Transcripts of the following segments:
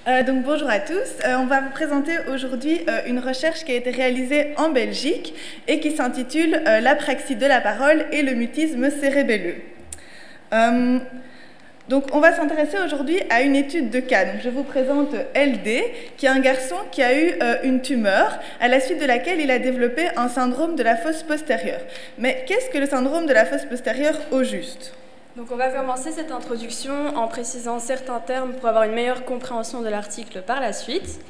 Donc bonjour à tous, on va vous présenter aujourd'hui une recherche qui a été réalisée en Belgique et qui s'intitule L'apraxie de la parole et le mutisme cérébelleux. Donc on va s'intéresser aujourd'hui à une étude de cas. Donc, je vous présente LD, qui est un garçon qui a eu une tumeur, à la suite de laquelle il a développé un syndrome de la fosse postérieure. Mais qu'est-ce que le syndrome de la fosse postérieure au juste ? Donc on va commencer cette introduction en précisant certains termes pour avoir une meilleure compréhension de l'article par la suite.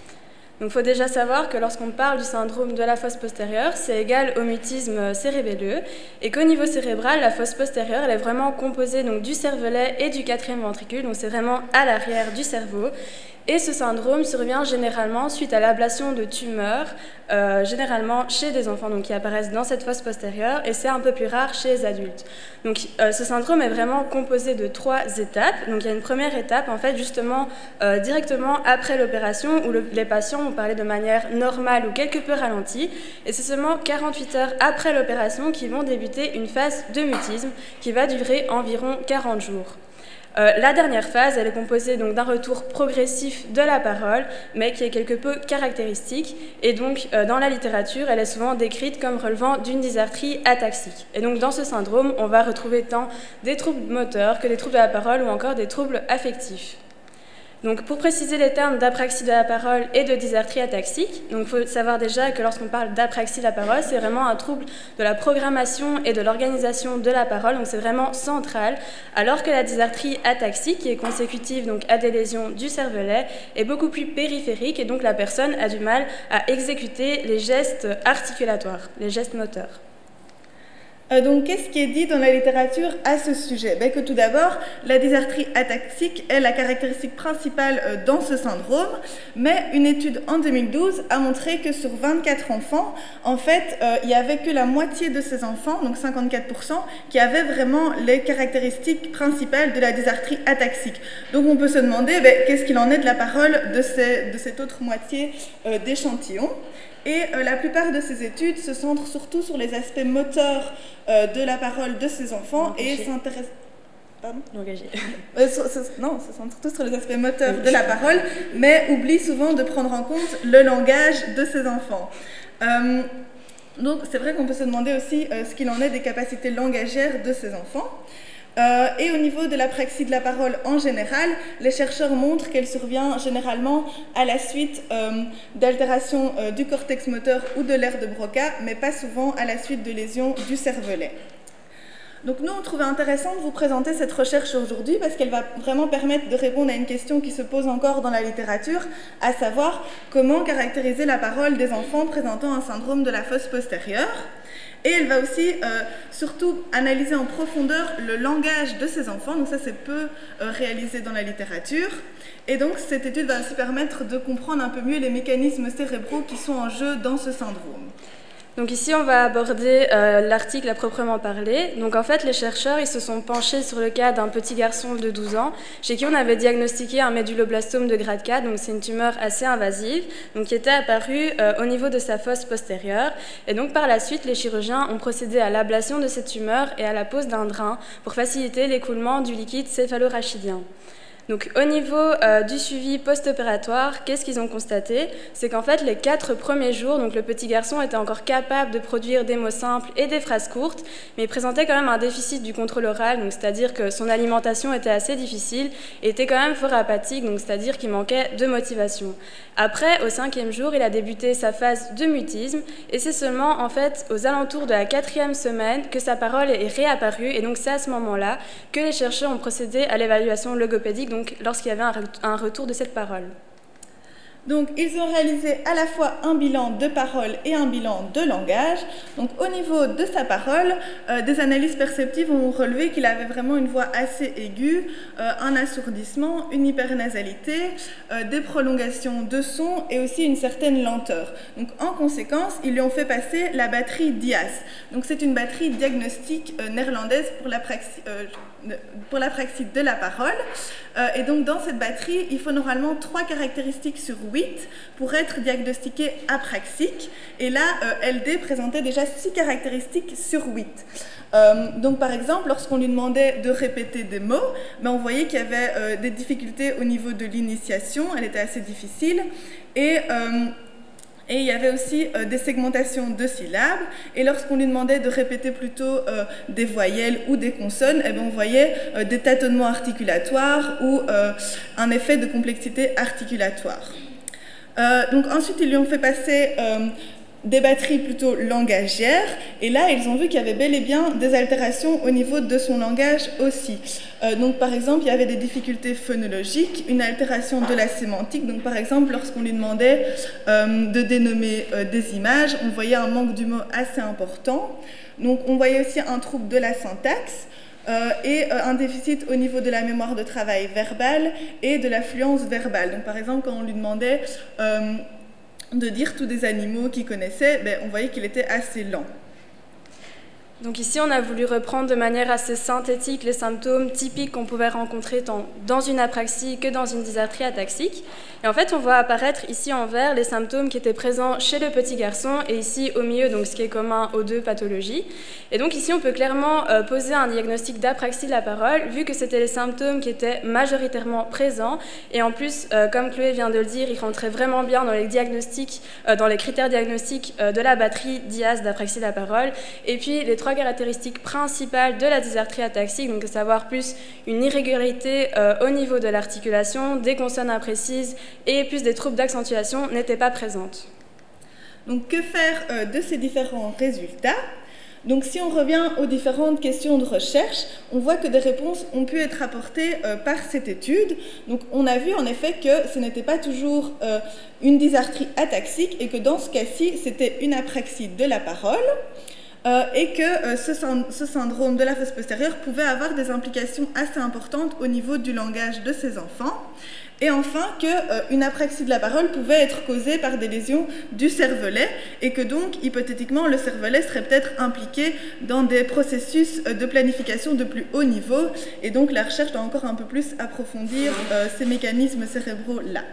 Donc il faut déjà savoir que lorsqu'on parle du syndrome de la fosse postérieure, c'est égal au mutisme cérébelleux et qu'au niveau cérébral, la fosse postérieure elle est vraiment composée donc, du cervelet et du quatrième ventricule, donc c'est vraiment à l'arrière du cerveau. Et ce syndrome survient généralement suite à l'ablation de tumeurs, généralement chez des enfants donc, qui apparaissent dans cette fosse postérieure, et c'est un peu plus rare chez les adultes. Donc ce syndrome est vraiment composé de 3 étapes. Donc il y a une première étape, en fait, justement, directement après l'opération, où les patients vont parler de manière normale ou quelque peu ralentie, et c'est seulement 48 heures après l'opération qu'ils vont débuter une phase de mutisme qui va durer environ 40 jours. La dernière phase, elle est composée donc d'un retour progressif de la parole, mais qui est quelque peu caractéristique. Et donc, dans la littérature, elle est souvent décrite comme relevant d'une dysarthrie ataxique. Et donc, dans ce syndrome, on va retrouver tant des troubles moteurs que des troubles de la parole ou encore des troubles affectifs. Donc, pour préciser les termes d'apraxie de la parole et de dysarthrie ataxique, il faut savoir déjà que lorsqu'on parle d'apraxie de la parole, c'est vraiment un trouble de la programmation et de l'organisation de la parole, donc c'est vraiment central, alors que la dysarthrie ataxique, qui est consécutive donc, à des lésions du cervelet, est beaucoup plus périphérique et donc la personne a du mal à exécuter les gestes articulatoires, les gestes moteurs. Donc, qu'est-ce qui est dit dans la littérature à ce sujet ? Que tout d'abord, la dysarthrie ataxique est la caractéristique principale dans ce syndrome, mais une étude en 2012 a montré que sur 24 enfants, en fait, il n'y avait que la moitié de ces enfants, donc 54%, qui avaient vraiment les caractéristiques principales de la dysarthrie ataxique. Donc, on peut se demander qu'est-ce qu'il en est de la parole de cette autre moitié d'échantillon. Et la plupart de ces études se centrent surtout sur les aspects moteurs de la parole de ces enfants et s'intéressent... Pardon ? Engagé. Non, se centrent surtout sur les aspects moteurs de la parole, mais oublient souvent de prendre en compte le langage de ces enfants. Donc c'est vrai qu'on peut se demander aussi ce qu'il en est des capacités langagières de ces enfants. Et au niveau de l'apraxie de la parole en général, les chercheurs montrent qu'elle survient généralement à la suite d'altérations du cortex moteur ou de l'aire de Broca, mais pas souvent à la suite de lésions du cervelet. Donc nous, on trouvait intéressant de vous présenter cette recherche aujourd'hui parce qu'elle va vraiment permettre de répondre à une question qui se pose encore dans la littérature, à savoir comment caractériser la parole des enfants présentant un syndrome de la fosse postérieure. Et elle va aussi surtout analyser en profondeur le langage de ces enfants, donc ça c'est peu réalisé dans la littérature. Et donc cette étude va aussi permettre de comprendre un peu mieux les mécanismes cérébraux qui sont en jeu dans ce syndrome. Donc ici, on va aborder l'article à proprement parler. Donc en fait, les chercheurs ils se sont penchés sur le cas d'un petit garçon de 12 ans chez qui on avait diagnostiqué un méduloblastome de grade 4, donc c'est une tumeur assez invasive, donc qui était apparue au niveau de sa fosse postérieure. Et donc par la suite, les chirurgiens ont procédé à l'ablation de cette tumeur et à la pose d'un drain pour faciliter l'écoulement du liquide céphalorachidien. Donc, au niveau du suivi post-opératoire, qu'est-ce qu'ils ont constaté? C'est qu'en fait, les 4 premiers jours, donc le petit garçon était encore capable de produire des mots simples et des phrases courtes, mais il présentait quand même un déficit du contrôle oral, donc c'est-à-dire que son alimentation était assez difficile et était quand même fort apathique, donc c'est-à-dire qu'il manquait de motivation. Après, au 5e jour, il a débuté sa phase de mutisme et c'est seulement en fait aux alentours de la 4e semaine que sa parole est réapparue et donc c'est à ce moment-là que les chercheurs ont procédé à l'évaluation logopédique, donc lorsqu'il y avait un retour de cette parole. Donc, ils ont réalisé à la fois un bilan de parole et un bilan de langage. Donc, au niveau de sa parole, des analyses perceptives ont relevé qu'il avait vraiment une voix assez aiguë, un assourdissement, une hypernasalité, des prolongations de son et aussi une certaine lenteur. Donc, en conséquence, ils lui ont fait passer la batterie DIAS. Donc, c'est une batterie diagnostique néerlandaise pour l'apraxie de la parole. Et donc, dans cette batterie, il faut normalement 3 caractéristiques sur 8 pour être diagnostiqué apraxique. Et là, LD présentait déjà 6 caractéristiques sur 8. Donc par exemple, lorsqu'on lui demandait de répéter des mots, on voyait qu'il y avait des difficultés au niveau de l'initiation, elle était assez difficile, et il y avait aussi des segmentations de syllabes, et lorsqu'on lui demandait de répéter plutôt des voyelles ou des consonnes, on voyait des tâtonnements articulatoires ou un effet de complexité articulatoire. Donc ensuite, ils lui ont fait passer des batteries plutôt langagières, et là ils ont vu qu'il y avait bel et bien des altérations au niveau de son langage aussi. Donc par exemple, il y avait des difficultés phonologiques, une altération de la sémantique. Donc par exemple, lorsqu'on lui demandait de dénommer des images, on voyait un manque du mot assez important. Donc on voyait aussi un trouble de la syntaxe et un déficit au niveau de la mémoire de travail verbale et de la fluence verbale. Donc par exemple, quand on lui demandait de dire tous des animaux qu'il connaissait, on voyait qu'il était assez lent. Donc ici, on a voulu reprendre de manière assez synthétique les symptômes typiques qu'on pouvait rencontrer tant dans une apraxie que dans une dysarthrie ataxique. Et en fait, on voit apparaître ici en vert les symptômes qui étaient présents chez le petit garçon et ici au milieu, donc ce qui est commun aux deux pathologies. Et donc ici, on peut clairement poser un diagnostic d'apraxie de la parole, vu que c'était les symptômes qui étaient majoritairement présents. Et en plus, comme Chloé vient de le dire, ils rentraient vraiment bien dans les diagnostics, dans les critères diagnostiques de la batterie DIAS d'apraxie de la parole. Et puis, les 3 caractéristiques principales de la dysarthrie ataxique, donc à savoir plus une irrégularité au niveau de l'articulation, des consonnes imprécises et plus des troubles d'accentuation n'étaient pas présentes. Donc que faire de ces différents résultats? Donc si on revient aux différentes questions de recherche, on voit que des réponses ont pu être apportées par cette étude. Donc on a vu en effet que ce n'était pas toujours une dysarthrie ataxique et que dans ce cas-ci, c'était une apraxie de la parole. Et que ce syndrome de la fosse postérieure pouvait avoir des implications assez importantes au niveau du langage de ces enfants. Et enfin, qu'une apraxie de la parole pouvait être causée par des lésions du cervelet et que donc, hypothétiquement, le cervelet serait peut-être impliqué dans des processus de planification de plus haut niveau. Et donc, la recherche doit encore un peu plus approfondir ces mécanismes cérébraux-là.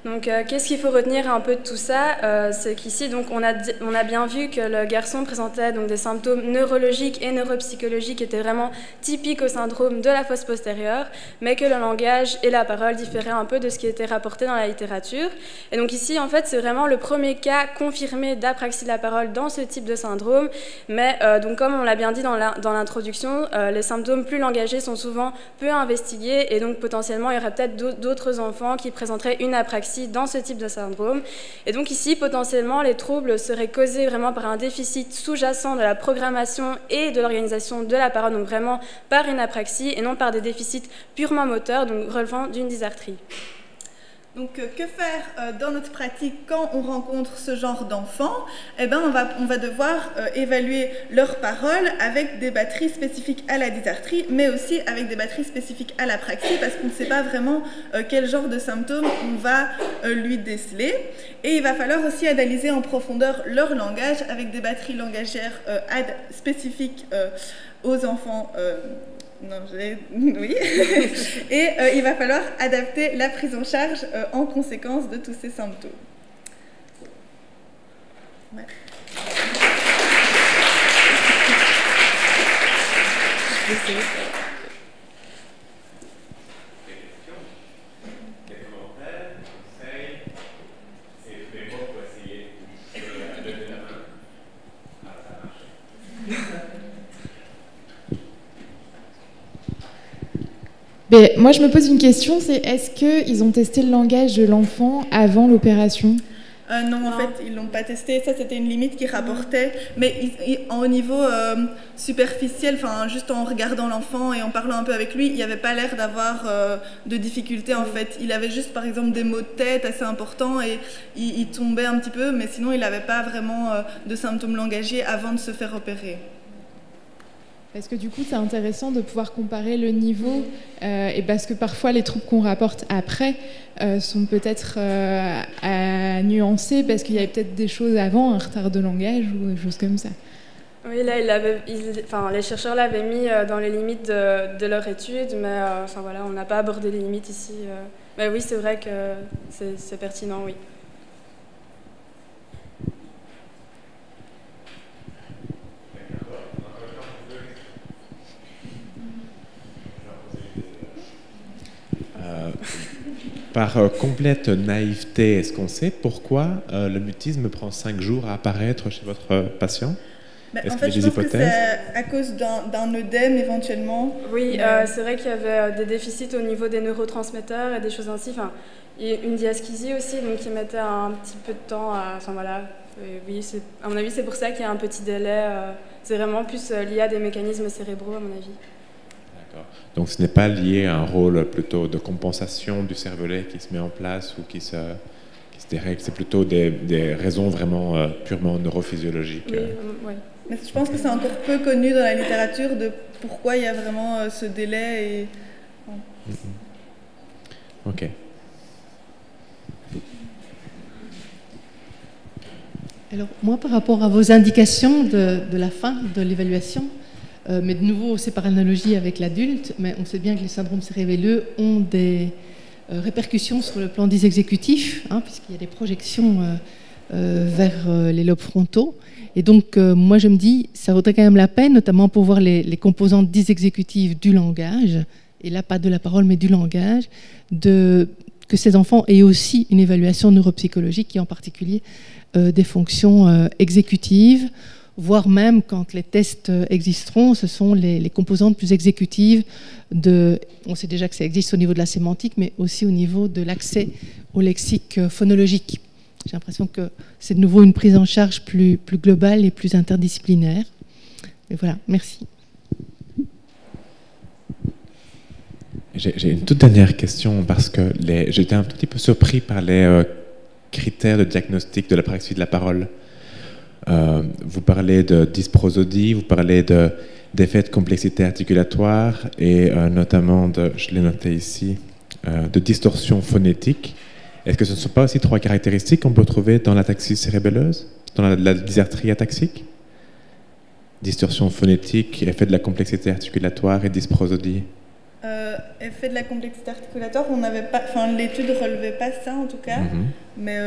Donc, qu'est-ce qu'il faut retenir un peu de tout ça? C'est qu'ici, donc, on a bien vu que le garçon présentait donc, des symptômes neurologiques et neuropsychologiques qui étaient vraiment typiques au syndrome de la fosse postérieure, mais que le langage et la parole différaient un peu de ce qui était rapporté dans la littérature. Et donc ici, en fait, c'est vraiment le premier cas confirmé d'apraxie de la parole dans ce type de syndrome. Mais donc, comme on l'a bien dit dans l'introduction, les symptômes plus langagiers sont souvent peu investigués et donc potentiellement, il y aurait peut-être d'autres enfants qui présenteraient une apraxie dans ce type de syndrome. Et donc ici, potentiellement, les troubles seraient causés vraiment par un déficit sous-jacent de la programmation et de l'organisation de la parole, donc vraiment par une apraxie et non par des déficits purement moteurs, donc relevant d'une dysarthrie. Donc, que faire dans notre pratique quand on rencontre ce genre d'enfants? On va devoir évaluer leurs paroles avec des batteries spécifiques à la dysarthrie, mais aussi avec des batteries spécifiques à l'apraxie, parce qu'on ne sait pas vraiment quel genre de symptômes on va lui déceler. Et il va falloir aussi analyser en profondeur leur langage avec des batteries langagières spécifiques aux enfants. Oui. Et il va falloir adapter la prise en charge en conséquence de tous ces symptômes. Ouais. Mais moi, je me pose une question, c'est est-ce qu'ils ont testé le langage de l'enfant avant l'opération? Non, en fait, ils ne l'ont pas testé. Ça, c'était une limite qu'ils rapportaient. Mais au niveau superficiel, juste en regardant l'enfant et en parlant un peu avec lui, il n'y avait pas l'air d'avoir de difficultés, en fait. Il avait juste, par exemple, des maux de tête assez importants et il tombait un petit peu, mais sinon, il n'avait pas vraiment de symptômes langagiers avant de se faire opérer. Parce que du coup, c'est intéressant de pouvoir comparer le niveau, et parce que parfois les troubles qu'on rapporte après sont peut-être à nuancer, parce qu'il y avait peut-être des choses avant, un retard de langage ou des choses comme ça. Oui, là, les chercheurs l'avaient mis dans les limites de leur étude, mais enfin, voilà, on n'a pas abordé les limites ici. Mais oui, c'est vrai que c'est pertinent, oui. Par complète naïveté, est-ce qu'on sait pourquoi le mutisme prend 5 jours à apparaître chez votre patient? En fait, je pense que c'est à cause d'un œdème éventuellement. Oui, c'est vrai qu'il y avait des déficits au niveau des neurotransmetteurs et des choses ainsi. Enfin, et une diaschisie aussi, donc qui mettait un petit peu de temps à... Enfin voilà, oui, à mon avis, c'est pour ça qu'il y a un petit délai. C'est vraiment plus lié à des mécanismes cérébraux, à mon avis. D'accord. Donc ce n'est pas lié à un rôle plutôt de compensation du cervelet qui se met en place ou qui se dérègle, c'est plutôt des raisons vraiment purement neurophysiologiques. Oui, oui. Mais je pense que c'est encore peu connu dans la littérature de pourquoi il y a vraiment ce délai. Et... Ok. Alors moi, par rapport à vos indications de la fin de l'évaluation, mais de nouveau, c'est par analogie avec l'adulte, mais on sait bien que les syndromes cérébelleux ont des répercussions sur le plan des exécutifs, puisqu'il y a des projections vers les lobes frontaux. Et donc, moi, je me dis, ça vaudrait quand même la peine, notamment pour voir les composantes disexécutives du langage, et là, pas de la parole, mais du langage, que ces enfants aient aussi une évaluation neuropsychologique, et en particulier des fonctions exécutives, voire même, quand les tests existeront, ce sont les composantes plus exécutives on sait déjà que ça existe au niveau de la sémantique, mais aussi au niveau de l'accès au lexique phonologique. J'ai l'impression que c'est de nouveau une prise en charge plus globale et plus interdisciplinaire. Et voilà, merci. J'ai une toute dernière question, parce que j'étais un tout petit peu surpris par les critères de diagnostic de l'apraxie de la parole. Vous parlez de dysprosodie, vous parlez d'effets de complexité articulatoire et notamment je l'ai noté ici, de distorsion phonétique. Est-ce que ce ne sont pas aussi 3 caractéristiques qu'on peut trouver dans l'ataxie cérébelleuse, dans la dysarthrie ataxique? Distorsion phonétique, effet de la complexité articulatoire et dysprosodie. Effet de la complexité articulatoire, on n'avait pas, enfin l'étude ne relevait pas ça en tout cas, mais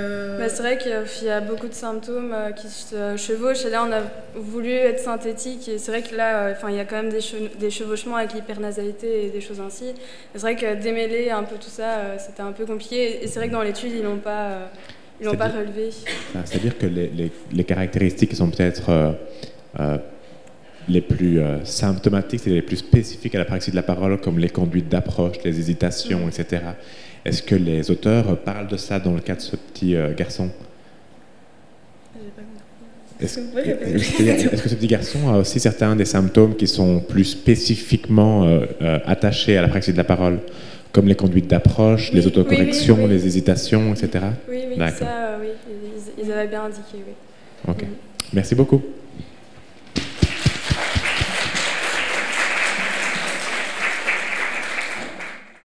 c'est vrai qu'il y a beaucoup de symptômes qui se chevauchent, et là on a voulu être synthétique, et c'est vrai que là il y a quand même des chevauchements avec l'hypernasalité et des choses ainsi. C'est vrai que démêler un peu tout ça, c'était un peu compliqué, et c'est vrai que dans l'étude ils l'ont pas relevé. C'est-à-dire que les caractéristiques qui sont peut-être les plus symptomatiques, c'est les plus spécifiques à l'apraxie de la parole, comme les conduites d'approche, les hésitations, etc. Est-ce que les auteurs parlent de ça dans le cas de ce petit garçon? Est-ce que ce petit garçon a aussi certains des symptômes qui sont plus spécifiquement attachés à l'apraxie de la parole, comme les conduites d'approche, les autocorrections, les hésitations, etc. Oui, ça, oui, ils avaient bien indiqué, oui. Ok. Merci beaucoup.